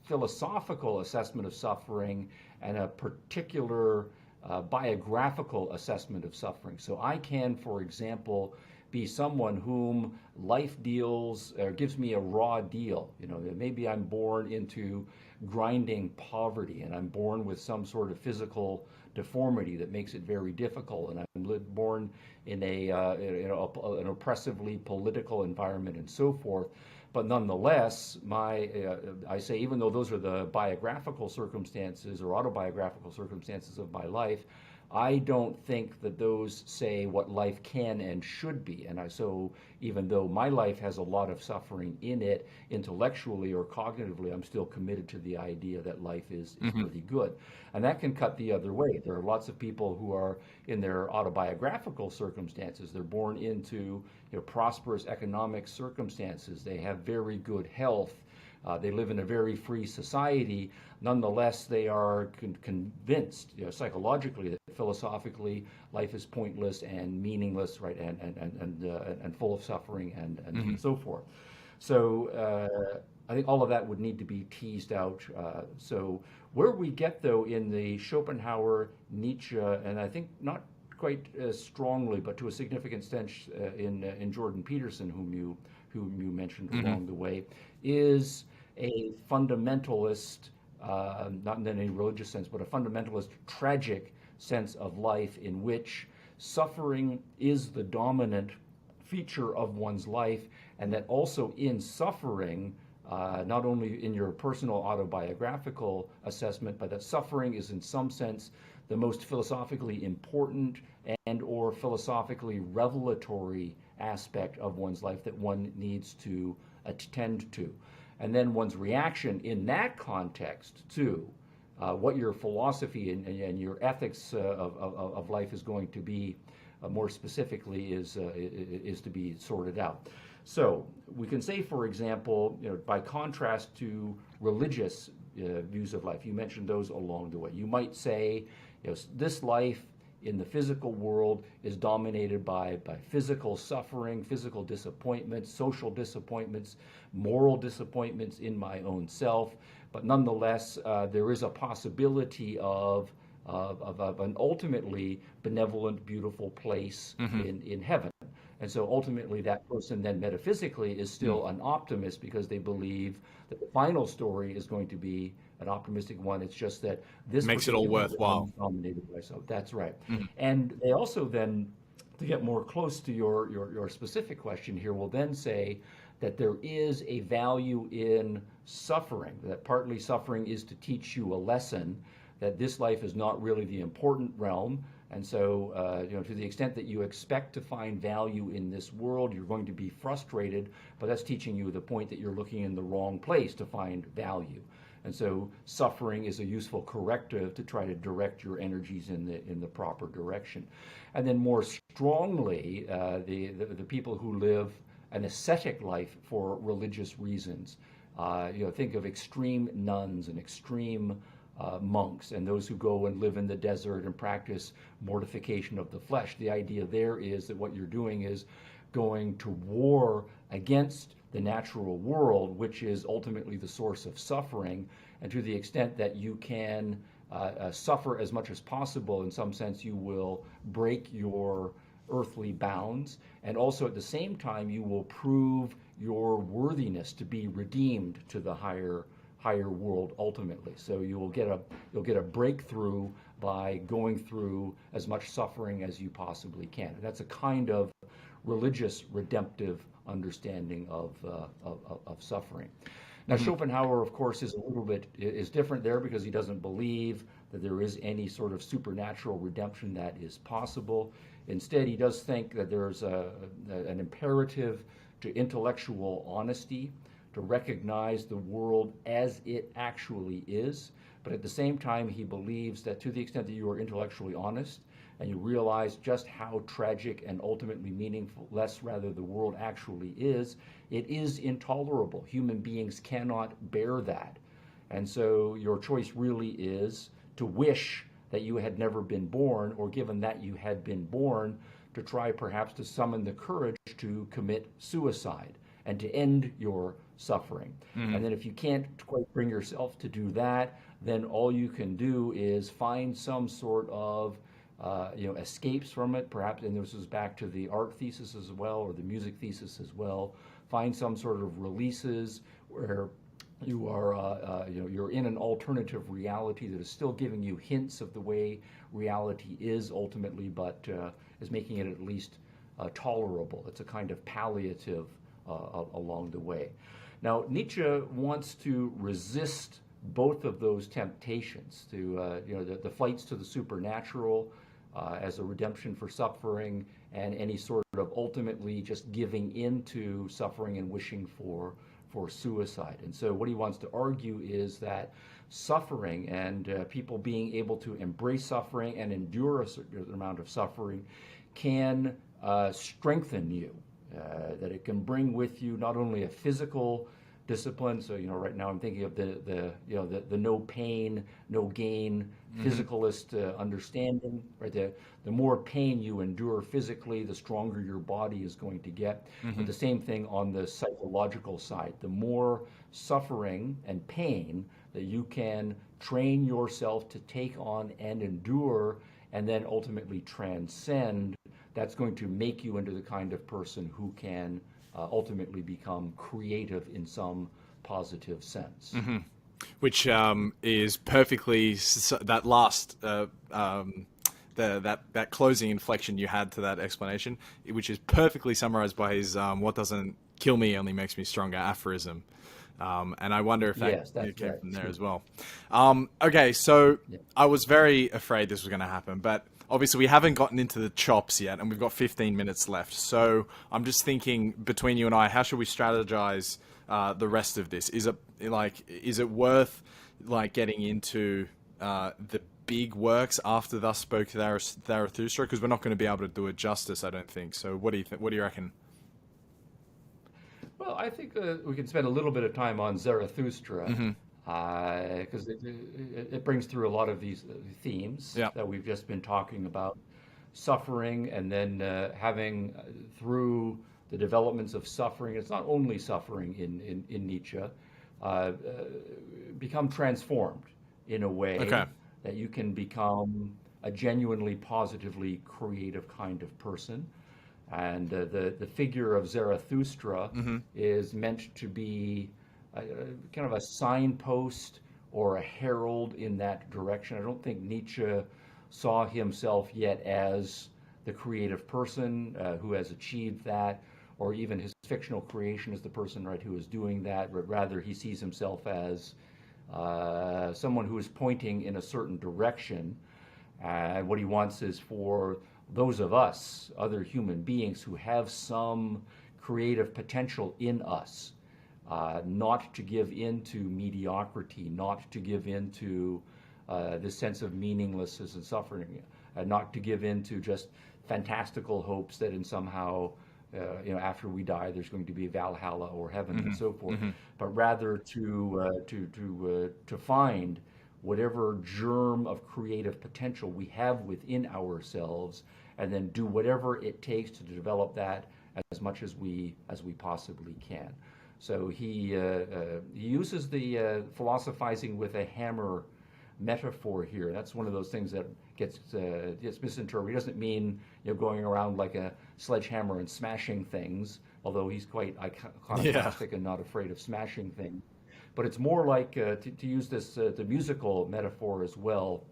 philosophical assessment of suffering and a particular biographical assessment of suffering. So I can, for example, be someone whom life deals or gives me a raw deal. Maybe I'm born into grinding poverty, and I'm born with some sort of physical deformity that makes it very difficult, and I'm born in an oppressively political environment and so forth. But nonetheless, I say, even though those are the biographical circumstances or autobiographical circumstances of my life, I don't think that those say what life can and should be. And so even though my life has a lot of suffering in it, intellectually or cognitively, I'm still committed to the idea that life is pretty good. And that can cut the other way. There are lots of people who are in their autobiographical circumstances. They're born into prosperous economic circumstances. They have very good health. They live in a very free society. Nonetheless, they are convinced, psychologically, that philosophically life is pointless and meaningless, right, and full of suffering and so forth. So I think all of that would need to be teased out. So where we get, though, in the Schopenhauer, Nietzsche, and I think not quite as strongly, but to a significant extent in Jordan Peterson, whom you mentioned along the way, is a fundamentalist, not in any religious sense, but a fundamentalist, tragic sense of life in which suffering is the dominant feature of one's life, and that also in suffering, not only in your personal autobiographical assessment, but that suffering is in some sense the most philosophically important and or philosophically revelatory aspect of one's life that one needs to attend to. And then one's reaction in that context to what your philosophy and your ethics of life is going to be, more specifically, is to be sorted out. So we can say, for example, by contrast to religious views of life, you mentioned those along the way. You might say, this life in the physical world is dominated by physical suffering, physical disappointments, social disappointments, moral disappointments in my own self. But nonetheless, there is a possibility of an ultimately benevolent, beautiful place in heaven. And so ultimately, that person then metaphysically is still an optimist because they believe that the final story is going to be an optimistic one. It's just that this Makes it all particular worthwhile. realm is dominated by so. That's right. And they also then, to get more close to your specific question here, will then say that there is a value in suffering, that partly suffering is to teach you a lesson, that this life is not really the important realm. And so, to the extent that you expect to find value in this world, you're going to be frustrated, but that's teaching you the point that you're looking in the wrong place to find value. And so suffering is a useful corrective to try to direct your energies in the proper direction. And then more strongly, the people who live an ascetic life for religious reasons, think of extreme nuns and extreme monks and those who go and live in the desert and practice mortification of the flesh. The idea there is that what you're doing is going to war against the natural world, which is ultimately the source of suffering. And to the extent that you can suffer as much as possible, in some sense, you will break your earthly bounds. And also at the same time, you will prove your worthiness to be redeemed to the higher world ultimately. So you'll get a breakthrough by going through as much suffering as you possibly can. And that's a kind of religious redemptive understanding of suffering. Now Schopenhauer, of course, is different there because he doesn't believe that there is any sort of supernatural redemption that is possible. Instead, he does think that there's an imperative to intellectual honesty, to recognize the world as it actually is. But at the same time, he believes that to the extent that you are intellectually honest and you realize just how tragic and ultimately meaningless rather the world actually is, it is intolerable. Human beings cannot bear that. And so your choice really is to wish that you had never been born, or given that you had been born, to try perhaps to summon the courage to commit suicide and to end your suffering. And then if you can't quite bring yourself to do that, then all you can do is find some sort of escapes from it, perhaps, and this is back to the art thesis as well, or the music thesis as well. Find some sort of releases where you are, you're in an alternative reality that is still giving you hints of the way reality is ultimately, but is making it at least tolerable. It's a kind of palliative along the way. Now, Nietzsche wants to resist both of those temptations, to the flights to the supernatural as a redemption for suffering, and any sort of ultimately just giving into suffering and wishing for suicide. And so what he wants to argue is that suffering and people being able to embrace suffering and endure a certain amount of suffering can strengthen you, that it can bring with you not only a physical discipline. So right now I'm thinking of the no pain, no gain physicalist understanding. Right, the more pain you endure physically, the stronger your body is going to get. But the same thing on the psychological side. The more suffering and pain that you can train yourself to take on and endure, and then ultimately transcend, that's going to make you into the kind of person who can ultimately become creative in some positive sense. Which is perfectly that last that closing inflection you had to that explanation, which is perfectly summarized by his "what doesn't kill me only makes me stronger" aphorism. And I wonder if that came from there as well. Okay, so I was very afraid this was going to happen, but obviously we haven't gotten into the chops yet, and we've got 15 minutes left. So I'm just thinking, between you and I, how should we strategize the rest of this? Is it worth getting into the big works after Thus Spoke Zarathustra? Because we're not going to be able to do it justice, I don't think. So what do you think? What do you reckon? Well, I think we can spend a little bit of time on Zarathustra, because it brings through a lot of these themes that we've just been talking about. Suffering, and then having through the developments of suffering, it's not only suffering in Nietzsche, become transformed in a way that you can become a genuinely positively creative kind of person. And the figure of Zarathustra is meant to be kind of a signpost or a herald in that direction. I don't think Nietzsche saw himself yet as the creative person who has achieved that, or even his fictional creation as the person, right, who is doing that, but rather he sees himself as someone who is pointing in a certain direction. And what he wants is for those of us, other human beings who have some creative potential in us, not to give in to mediocrity, not to give in to this sense of meaninglessness and suffering, not to give in to just fantastical hopes that in somehow, after we die, there's going to be Valhalla or heaven and so forth, but rather to find whatever germ of creative potential we have within ourselves, and then do whatever it takes to develop that as much as we possibly can. So he uses the philosophizing with a hammer metaphor here. That's one of those things that gets misinterpreted. He doesn't mean going around like a sledgehammer and smashing things, although he's quite iconoclastic and not afraid of smashing things. But it's more like, to use this the musical metaphor as well,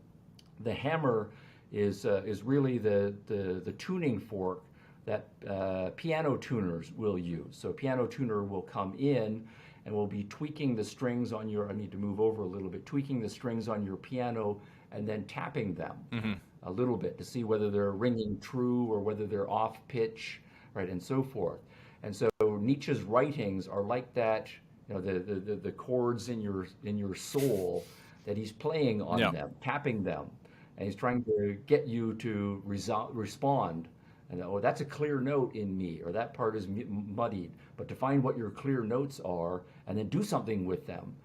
the hammer is really the tuning fork that piano tuners will use. So a piano tuner will come in and will be tweaking the strings on your, I need to move over a little bit, tweaking the strings on your piano and then tapping them a little bit to see whether they're ringing true or whether they're off pitch, right, and so forth. And so Nietzsche's writings are like that, the chords in your soul that he's playing on them, tapping them, and he's trying to get you to respond. And that's a clear note in me, or that part is muddied. But to find what your clear notes are, and then do something with them,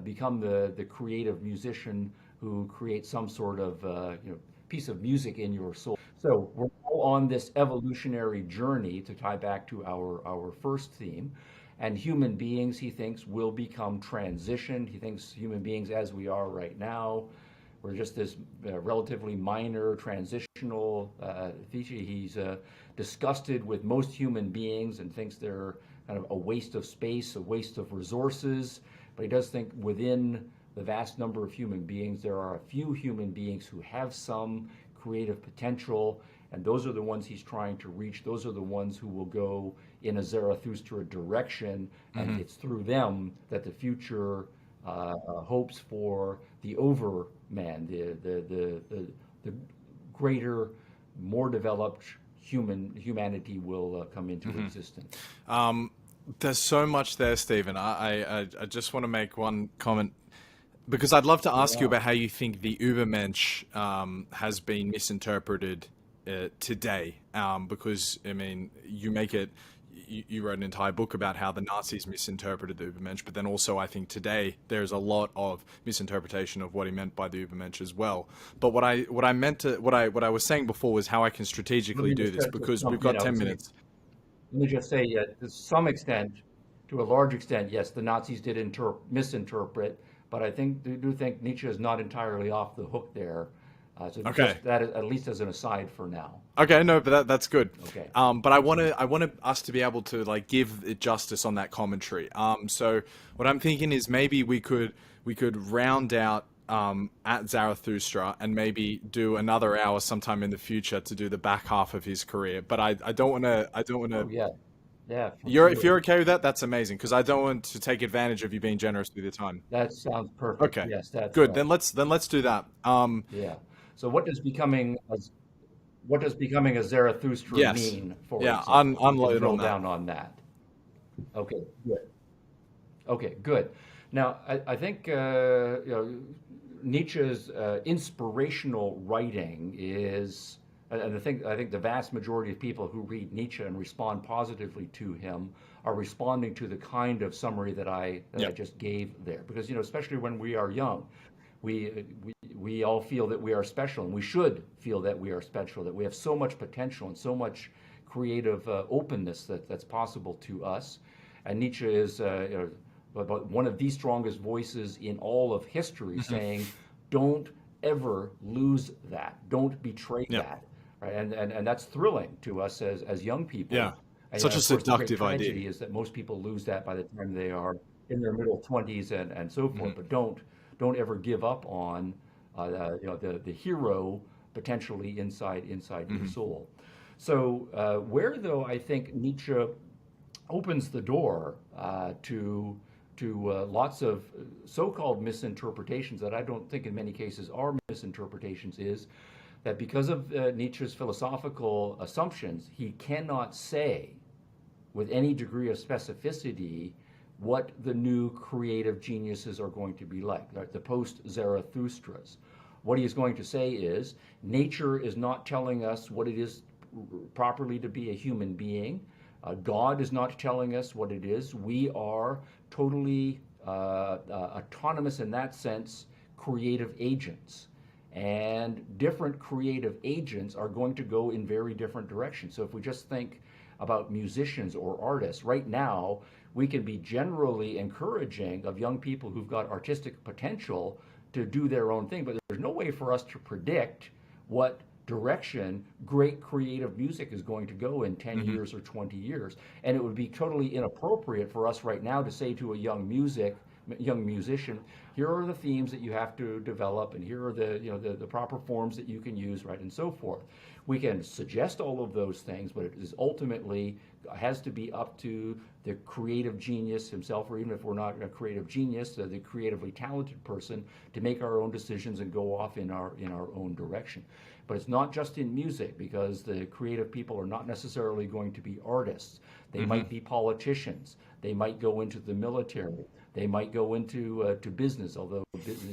become the creative musician who creates some sort of piece of music in your soul. So we're all on this evolutionary journey, to tie back to our first theme. And human beings, he thinks, will become transitioned. He thinks human beings as we are right now, we're just this relatively minor transitional feature. He's disgusted with most human beings and thinks they're kind of a waste of space, a waste of resources. But he does think within the vast number of human beings, there are a few human beings who have some creative potential, and those are the ones he's trying to reach. Those are the ones who will go in a Zarathustra direction, and it's through them that the future hopes for the overman, the greater, more developed humanity will come into existence. There's so much there, Stephen. I just want to make one comment, because I'd love to ask you about how you think the Übermensch has been misinterpreted today. Because, I mean, you wrote an entire book about how the Nazis misinterpreted the Übermensch, but then also I think today there's a lot of misinterpretation of what he meant by the Übermensch as well. But what I was saying before was how I can strategically do this, because we've got 10 minutes. Let me just say, to some extent, to a large extent, yes, the Nazis did misinterpret, but I do think Nietzsche is not entirely off the hook there. So Okay. just that, at least as an aside for now. Okay, no, but that's good. Okay. But I want us to be able to give it justice on that commentary. So what I'm thinking is maybe we could round out at Zarathustra and maybe do another hour sometime in the future to do the back half of his career. But I don't want to. Oh, yeah. Yeah. If you're okay with that, that's amazing, because I don't want to take advantage of you being generous with your time. That sounds perfect. Okay. Yes, that's good. right. Then let's do that. Yeah. So what does becoming a Zarathustra mean for example? Unload drill on that. down on that. Okay, good. Okay, good. Now, I think Nietzsche's inspirational writing is, and I think the vast majority of people who read Nietzsche and respond positively to him are responding to the kind of summary that I just gave there, because especially when we are young, we all feel that we are special, and we should feel that we are special, that we have so much potential and so much creative openness that's possible to us. And Nietzsche is one of the strongest voices in all of history, saying, don't ever lose that, don't betray that. right? And that's thrilling to us as young people. Yeah. And Such a of course, the great seductive tragedy idea. is that most people lose that by the time they are in their middle 20s and so forth. Hmm. But don't ever give up on the hero potentially inside your Hmm. soul. So where though I think Nietzsche opens the door to lots of so-called misinterpretations that I don't think in many cases are misinterpretations is that because of Nietzsche's philosophical assumptions, he cannot say with any degree of specificity what the new creative geniuses are going to be like the post-Zarathustras. What he is going to say is nature is not telling us what it is properly to be a human being. God is not telling us what it is. We are totally autonomous in that sense, creative agents. And different creative agents are going to go in very different directions. So if we just think about musicians or artists, right now, we can be generally encouraging of young people who've got artistic potential to do their own thing, but there's no way for us to predict what direction great creative music is going to go in 10 Hmm. years or 20 years. And it would be totally inappropriate for us right now to say to a young musician, here are the themes that you have to develop, and here are the proper forms that you can use, right, and so forth. We can suggest all of those things, but it is ultimately has to be up to the creative genius himself, or even if we're not a creative genius, the creatively talented person, to make our own decisions and go off in our own direction. But it's not just in music, because the creative people are not necessarily going to be artists. They Hmm. might be politicians. They might go into the military. They might go into to business, although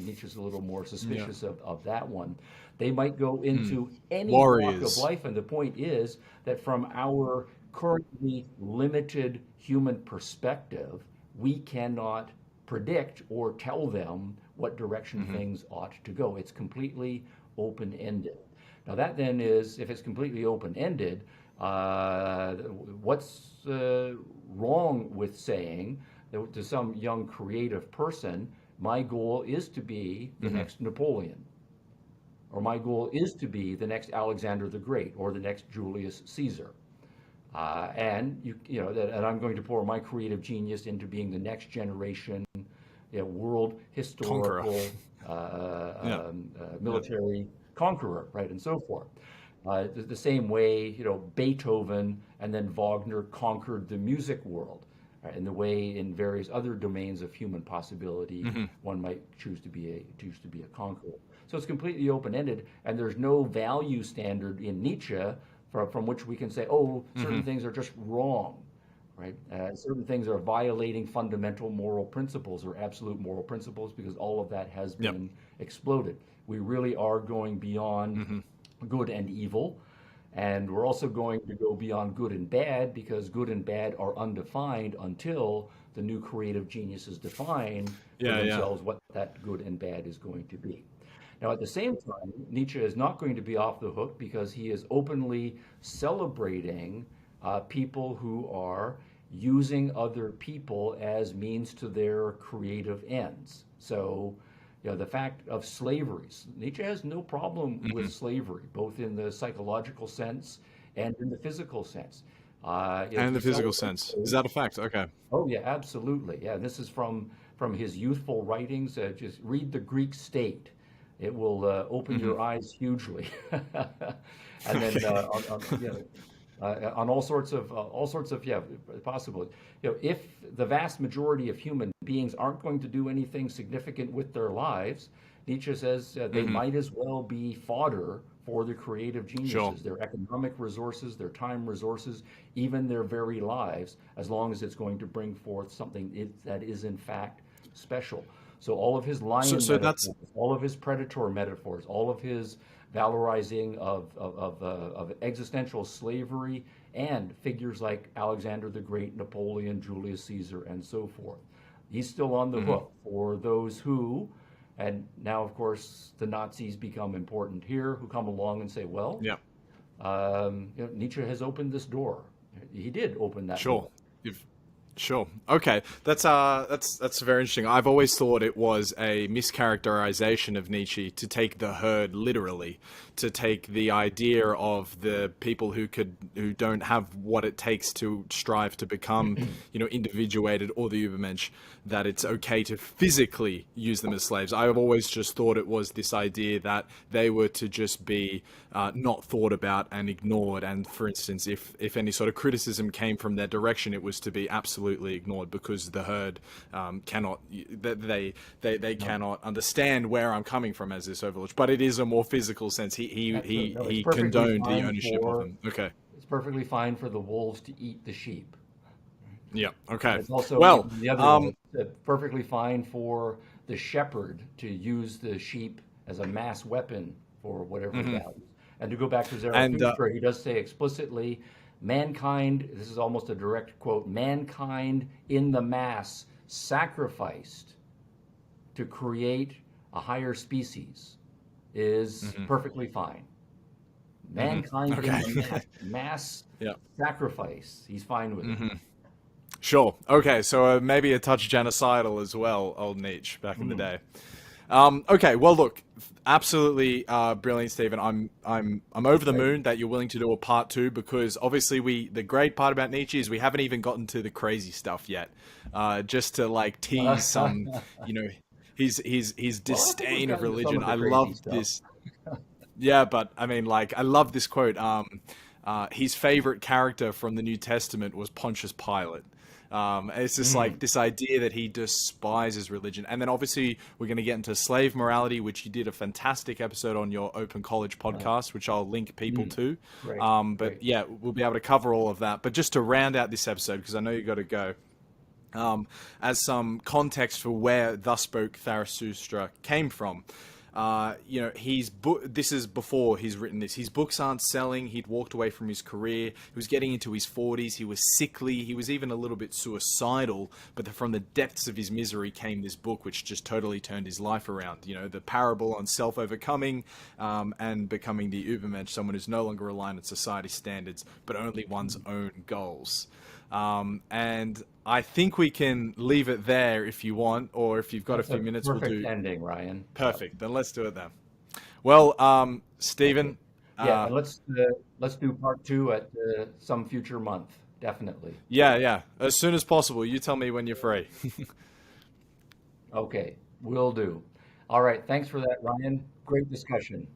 Nietzsche's a little more Yeah. suspicious of that one. They might go Mm. into any walk of Warriors. life, and the point is that from our currently limited human perspective, we cannot predict or tell them what direction Hmm. things ought to go. It's completely open-ended. Now that then is, if it's completely open-ended, what's wrong with saying that to some young creative person, my goal is to be the Hmm. next Napoleon, or my goal is to be the next Alexander the Great, or the next Julius Caesar. And and I'm going to pour my creative genius into being the next generation, world Conqueror. historical, Yeah. Yeah. military conqueror, right, and so forth. The same way, Beethoven and then Wagner conquered the music world, right, and the way in various other domains of human possibility, Hmm. one might choose to be a conqueror. So it's completely open-ended, and there's no value standard in Nietzsche from which we can say, oh, Hmm. certain things are just wrong, right? Certain things are violating fundamental moral principles or absolute moral principles, because all of that has Yep. been exploded. We really are going beyond Hmm. good and evil, and we're also going to go beyond good and bad, because good and bad are undefined until the new creative geniuses define for Yeah. Yeah. themselves what that good and bad is going to be. Now, at the same time, Nietzsche is not going to be off the hook, because he is openly celebrating people who are using other people as means to their creative ends. So, the fact of slavery, Nietzsche has no problem with Hmm. slavery, both in the psychological sense and in the physical sense. And in He the physical celebrates sense. Is those. that a fact? Okay. Oh yeah, absolutely. Yeah, this is from his youthful writings. Just read the Greek State; it will open Hmm. your eyes hugely. And then Okay. on all sorts of possible. If the vast majority of human beings aren't going to do anything significant with their lives, Nietzsche says they Hmm. might as well be fodder for the creative Sure. geniuses, their economic resources, their time resources, even their very lives, as long as it's going to bring forth something that is in fact special. So all of his So, lion so that's metaphors, all of his predator metaphors, all of his valorizing of existential slavery, and figures like Alexander the Great, Napoleon, Julius Caesar, and so forth. He's still on the hmm. hook for those who, and now of course the Nazis become important here, who come along and say, well, Yeah. Nietzsche has opened this door. He did open that door. Sure. If Sure. Okay. That's very interesting. I've always thought it was a mischaracterization of Nietzsche to take the herd literally, to take the idea of the people who don't have what it takes to strive to become, individuated, or the Übermensch, that it's okay to physically use them as slaves. I've always just thought it was this idea that they were to just be not thought about and ignored. And for instance, if any sort of criticism came from their direction, it was to be absolutely ignored because the herd cannot they cannot understand where I'm coming from as this overlord. But it is a more physical sense. He Perfectly condoned the fine ownership of for them. Okay. it's perfectly fine for the wolves to eat the sheep. Yeah. Okay. It's also Well. the other way, it's perfectly fine for the shepherd to use the sheep as a mass weapon for whatever he values. And to go back to And Zarathustra, he does say explicitly, mankind, this is almost a direct quote, mankind in the mass sacrificed to create a higher species is perfectly fine. Mankind in Okay. the mass Yeah. sacrifice, he's fine with it. Sure. Okay. So maybe a touch genocidal as well, old Nietzsche back in the day. Okay. Well, look, absolutely brilliant, Stephen. I'm over the moon that you're willing to do a part two, because obviously the great part about Nietzsche is we haven't even gotten to the crazy stuff yet. Just to like tease some, his Well, I think we've disdain of gotten to some religion. of the I crazy love stuff. this. Yeah, but I mean, like, I love this quote. His favorite character from the New Testament was Pontius Pilate. It's just like this idea that he despises religion. And then obviously we're going to get into slave morality, which you did a fantastic episode on your Open College podcast, which I'll link people to. Great, But great. yeah, we'll be able to cover all of that. But just to round out this episode, because I know you got to go, as some context for where Thus Spoke Zarathustra came from. This is before he's written this. His books aren't selling. He'd walked away from his career. He was getting into his 40s. He was sickly. He was even a little bit suicidal. But from the depths of his misery came this book, which just totally turned his life around. The parable on self-overcoming and becoming the Übermensch, someone who's no longer reliant on society's standards, but only one's own goals. And I think we can leave it there if you want, or if you've got That's a few minutes, we'll perfect do. ending, Ryan. Perfect. Then let's do it then. Well, Stephen. Yeah, and let's do part two at some future month, definitely. Yeah. As soon as possible. You tell me when you're free. Okay, will do. All right, thanks for that, Ryan. Great discussion.